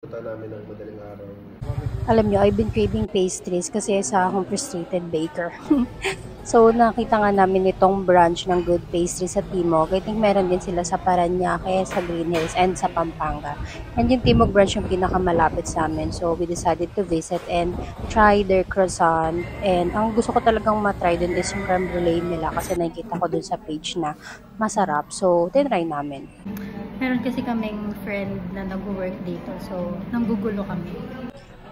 Punta namin ng madaling araw. Alam nyo, I've been craving pastries kasi sa akong frustrated baker. So, nakita nga namin itong branch ng Good Pastries sa Timog. I think meron din sila sa Parañaque, sa Green Hills, and sa Pampanga. And yung Timog branch yung pinakamalapit sa amin. So, we decided to visit and try their croissant. And ang gusto ko talagang matry dun is yung creme brulee nila kasi nakikita ko dun sa page na masarap. So, tinry namin. Meron kasi kaming friend na nag-work dito. So, nanggugulo kami.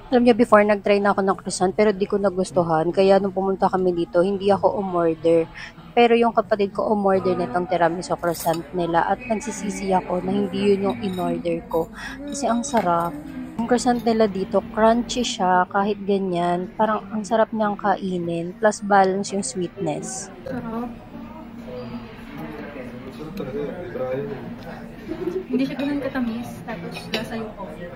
Alam niyo, before nag-try na ako ng croissant pero di ko nagustuhan. Kaya nung pumunta kami dito, hindi ako umorder. Pero yung kapatid ko umorder nitong tiramisu croissant nila at nagsisisi ako na hindi yun yung in-order ko. Kasi ang sarap. Yung croissant nila dito, crunchy siya kahit ganyan. Parang ang sarap niyang kainin. Plus balance yung sweetness. Sarap. Masarap talaga yan. Brian. Hindi siya ganun katamis. Tapos lasa yung coffee.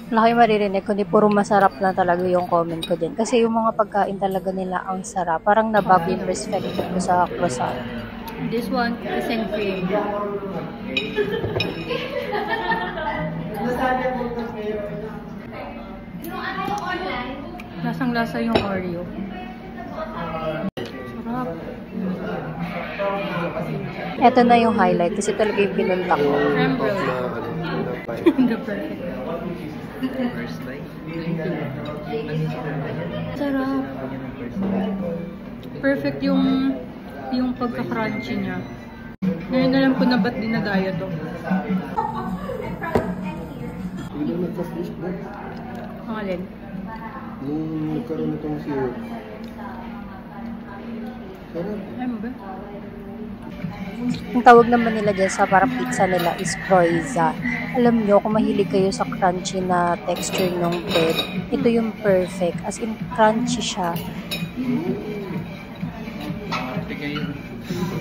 Wala kayo maririnig, kundi puro masarap na talaga yung comment ko din. Kasi yung mga pagkain talaga nila ang sarap. Parang nabago yung perspective ko sa croissant. This one, cookies cream. Lasang-lasa yung Oreo. Sarap. Ito na yung highlight kasi talaga yung pinunta ko. Creme brulee. The perfect. First time. Sarap. Perfect yung pagka-crunchy niya. Ngayon alam ko na ba't dinadaya to. Hindi na nagka-fish ba? Ang alin? Nung nagkaroon itong syrup. Sarap. Ano ba? Ang tawag naman nila dyan sa parang pizza nila is croissant. Alam nyo, kung mahilig kayo sa crunchy na texture ng bread, ito yung perfect. As in, crunchy siya.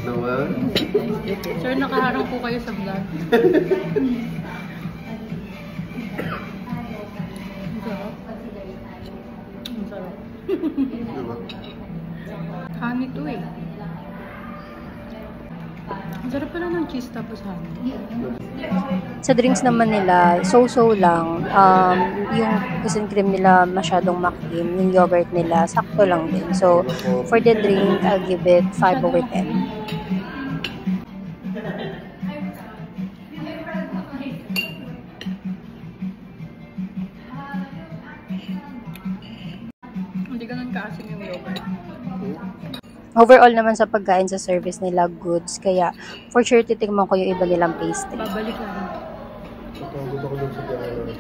Naman? Sir, nakaharap po kayo sa vlog. Ang sarap. Ang sarap. Diba? Honey to eh. Ang sarap pala ng cheese tapos honey. Sa drinks naman nila, so-so lang. Yung cookies and cream nila masyadong makim. Yung yogurt nila, sakto lang din. So, for the drink, I'll give it 5 over 10. Hindi ganun kaasim yung yogurt. Overall naman sa pagkain sa service nila, goods. Kaya, for sure, titigman ko yung iba nilang pastry. Babalik lang. Napagod ako dun sa biyahe natin.